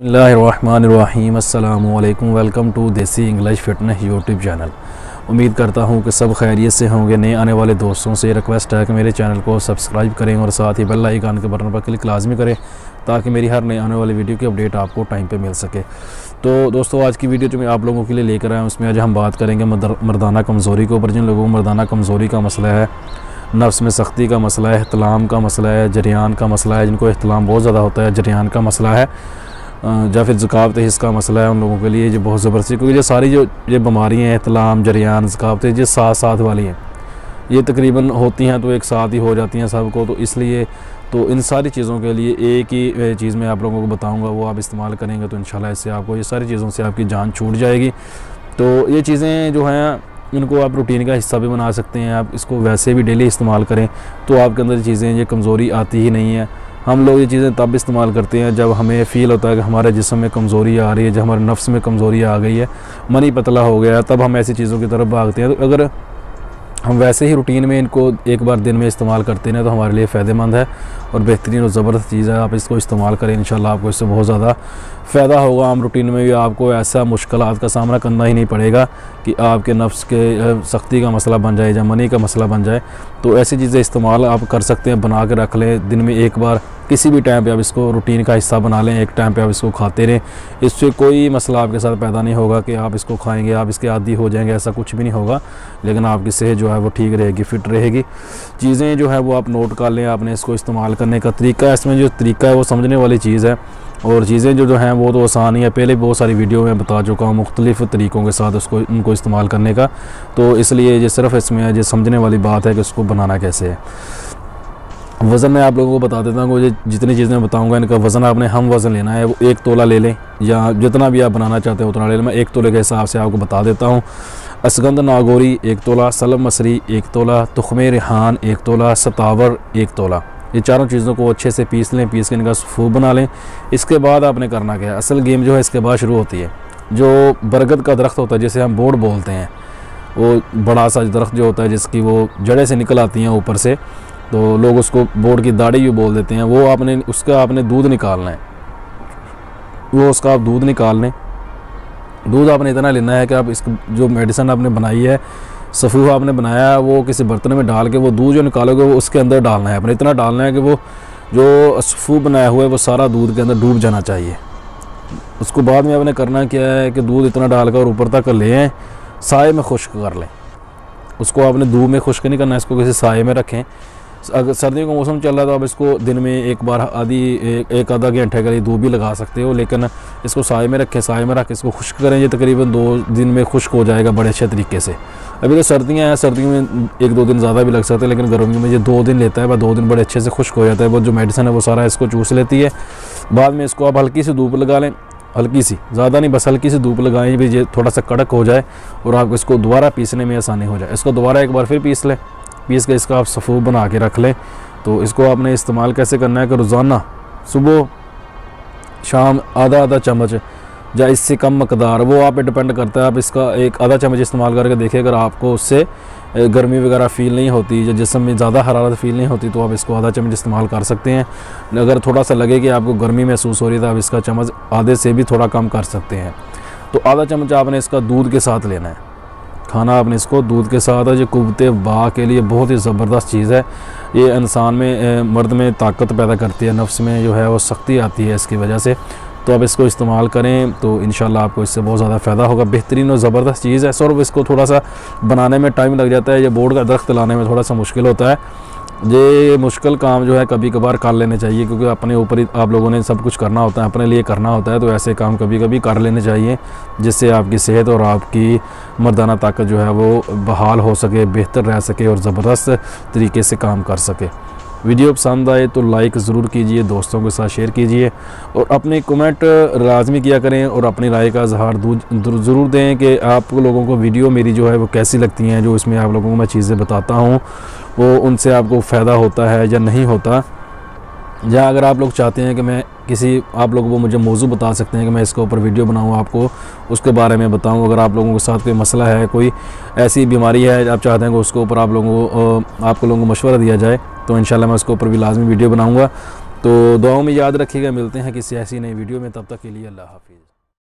बिस्मिल्लाहिर्रहमानिर्रहीम अस्सलामुअलैकुम। Welcome to देसी इंग्लिश फिटनेस यूट्यूब चैनल। उम्मीद करता हूँ कि सब खैरियत से होंगे। नए आने वाले दोस्तों से रिक्वेस्ट है कि मेरे चैनल को सब्सक्राइब करें और साथ ही बेल आइकन के बटन पर क्लिक लाजमी करें ताकि मेरी हर नए आने वाली वीडियो की अपडेट आपको टाइम पे मिल सके। तो दोस्तों, आज की वीडियो जो मैं आप लोगों के लिए लेकर आया हूँ उसमें आज हम बात करेंगे मर्दाना कमज़ोरी के ऊपर। जिन लोगों को मर्दाना कमज़ोरी का मसला है, नफ्स में सख्ती का मसला है, इहतलाम का मसला है, जरियान का मसला है, जिनको इहतलाम बहुत ज़्यादा होता है, जरियान का मसला है या फिर ज़कावत इसका मसला है, उन लोगों के लिए जो बहुत ज़बरदस्ती, क्योंकि ये सारी जो ये बीमारियाँ हैं, इहतलाम, जरियान, ज़कावत, ये साथ साथ वाली हैं, ये तकरीबन होती हैं तो एक साथ ही हो जाती हैं सबको। तो इसलिए तो इन सारी चीज़ों के लिए एक ही चीज़ मैं आप लोगों को बताऊंगा, वो आप इस्तेमाल करेंगे तो इंशाल्लाह इससे आपको ये सारी चीज़ों से आपकी जान छूट जाएगी। तो ये चीज़ें जो हैं इनको आप रूटीन का हिस्सा भी बना सकते हैं। आप इसको वैसे भी डेली इस्तेमाल करें तो आपके अंदर चीज़ें, ये कमज़ोरी आती ही नहीं है। हम लोग ये चीज़ें तब इस्तेमाल करते हैं जब हमें फ़ील होता है कि हमारे जिस्म में कमज़ोरी आ रही है, जब हमारे नफ्स में कमज़ोरी आ गई है, मनी पतला हो गया, तब हम ऐसी चीज़ों की तरफ भागते हैं। तो अगर हम वैसे ही रूटीन में इनको एक बार दिन में इस्तेमाल करते हैं तो हमारे लिए फ़ायदेमंद है और बेहतरीन और ज़बरदस्त चीज़ है। आप इसको इस्तेमाल करें, इंशाल्लाह आपको इससे बहुत ज़्यादा फ़ायदा होगा। आम रूटीन में भी आपको ऐसा मुश्किलात का सामना करना ही नहीं पड़ेगा कि आपके नफ्स के सख्ती का मसला बन जाए या मनी का मसला बन जाए। तो ऐसी चीज़ें इस्तेमाल आप कर सकते हैं, बना के रख लें। दिन में एक बार किसी भी टाइम पे आप इसको रूटीन का हिस्सा बना लें, एक टाइम पे आप इसको खाते रहें। इससे कोई मसला आपके साथ पैदा नहीं होगा कि आप इसको खाएंगे आप इसके आदी हो जाएंगे, ऐसा कुछ भी नहीं होगा। लेकिन आपकी सेहत जो है वो ठीक रहेगी, फ़िट रहेगी। चीज़ें जो है वो आप नोट कर लें, आपने इसको इस्तेमाल करने का तरीका, इसमें जो तरीका है वो समझने वाली चीज़ है और चीज़ें जो हैं वो तो आसान ही है। पहले बहुत सारी वीडियो में बता चुका हूँ मुख्तलिफ़ तरीक़ों के साथ उसको उनको इस्तेमाल करने का। तो इसलिए ये सिर्फ इसमें ये समझने वाली बात है कि उसको बनाना कैसे है। वज़न मैं आप लोगों को बता देता हूँ। ये जितनी चीज़ें मैं बताऊँगा इनका वज़न आपने हम वज़न लेना है, वो 1 तोला ले लें या जितना भी आप बनाना चाहते हैं उतना ले लें। मैं 1 तोले के हिसाब से आपको बता देता हूँ। असगंध नागौरी 1 तोला, सलब मसरी 1 तोला, तुख़्मे रिहान 1 तोला, सतावर 1 तोला। ये चारों चीज़ों को अच्छे से पीस लें, पीस के इनका सूप बना लें। इसके बाद आपने करना क्या है, असल गेम जो है इसके बाद शुरू होती है। जो बरगद का दरख्त होता है जिसे हम बोर्ड बोलते हैं, वो बड़ा सा दरख्त जो होता है जिसकी वो जड़ें से निकल आती हैं ऊपर से, तो लोग उसको बोर्ड की दाढ़ी भी बोल देते हैं। वो आपने दूध निकालना है, वो उसका आप दूध निकाल लें। दूध आपने इतना लेना है कि आप इसको जो मेडिसिन आपने बनाई है, सफ़ूहा आपने बनाया है, वो किसी बर्तन में डाल के वो दूध जो निकालोगे वो उसके अंदर डालना है। आपने इतना डालना है कि वो जो सफ़ू बनाया हुआ है वो सारा दूध के अंदर डूब जाना चाहिए। उसको बाद में आपने करना क्या है कि दूध इतना डालकर और ऊपर तक ले आएँ, साए में खुश्क कर लें। उसको आपने धूप में खुश्क नहीं करना, इसको किसी साए में रखें। अगर सर्दियों का मौसम चल रहा है तो आप इसको दिन में एक बार एक आधा घंटे के लिए धूप भी लगा सकते हो, लेकिन इसको साए में रखें। साए में रख के इसको खुश्क करें। ये तकरीबन 2 दिन में खुश्क हो जाएगा बड़े अच्छे तरीके से। अभी तो सर्दियाँ हैं, सर्दियों में 1-2 दिन ज़्यादा भी लग सकते हैं, लेकिन गर्मियों में ये 2 दिन लेता है। 2 दिन बड़े अच्छे से खुश्क हो जाता है। वो जो मेडिसिन है वो सारा इसको चूस लेती है। बाद में इसको आप हल्की सी धूप लगा लें, हल्की सी, ज़्यादा नहीं, बस हल्की सी धूप लगाएं भी, ये थोड़ा सा कड़क हो जाए और आप इसको दोबारा पीसने में आसानी हो जाए। इसको दोबारा एक बार फिर पीस लें, पीस के इसका आप सफ़ूफ बना के रख लें। तो इसको आपने इस्तेमाल कैसे करना है कि रोज़ाना सुबह शाम आधा चम्मच या इससे कम मकदार, वो आप पे डिपेंड करता है। आप इसका एक आधा चम्मच इस्तेमाल करके देखिए, अगर आपको उससे गर्मी वगैरह फ़ील नहीं होती या जिस्म में ज़्यादा हरारत फ़ील नहीं होती तो आप इसको आधा चम्मच इस्तेमाल कर सकते हैं। अगर थोड़ा सा लगे कि आपको गर्मी महसूस हो रही है तो आप इसका चम्मच आधे से भी थोड़ा कम कर सकते हैं। तो आधा चम्मच आपने इसका दूध के साथ लेना है, खाना आपने इसको दूध के साथ है। ये कुव्वते बा के लिए बहुत ही ज़बरदस्त चीज़ है। ये इंसान में, मर्द में ताकत पैदा करती है, नफ्स में जो है वो सख्ती आती है इसकी वजह से। तो आप इसको इस्तेमाल करें तो इंशाल्लाह आपको इससे बहुत ज़्यादा फ़ायदा होगा। बेहतरीन और ज़बरदस्त चीज़ है। सिर्फ इसको थोड़ा सा बनाने में टाइम लग जाता है, ये बोर्ड का दरख्त लाने में थोड़ा सा मुश्किल होता है। ये मुश्किल काम जो है कभी कभार कर लेने चाहिए, क्योंकि अपने ऊपर ही आप लोगों ने सब कुछ करना होता है, अपने लिए करना होता है। तो ऐसे काम कभी कभी कर लेने चाहिए जिससे आपकी सेहत और आपकी मर्दाना ताकत जो है वो बहाल हो सके, बेहतर रह सके और ज़बरदस्त तरीके से काम कर सके। वीडियो पसंद आए तो लाइक ज़रूर कीजिए, दोस्तों के साथ शेयर कीजिए और अपने कमेंट लाजमी किया करें और अपनी राय का इजहार ज़रूर दें कि आप लोगों को वीडियो मेरी जो है वो कैसी लगती हैं। जो इसमें आप लोगों को मैं चीज़ें बताता हूँ वो उनसे आपको फ़ायदा होता है या नहीं होता। या अगर आप लोग चाहते हैं कि मैं आप लोग वो मुझे मौजू बता सकते हैं कि मैं इसके ऊपर वीडियो बनाऊँ, आपको उसके बारे में बताऊँ। अगर आप लोगों के साथ कोई मसला है, कोई ऐसी बीमारी है आप चाहते हैं कि उसके ऊपर आप लोगों को मशवरा दिया जाए तो इंशाल्लाह मैं उसके ऊपर भी लाजमी वीडियो बनाऊँगा। तो दुआओं में याद रखिएगा। मिलते हैं किसी ऐसी नई वीडियो में, तब तक के लिए अल्लाह हाफिज़।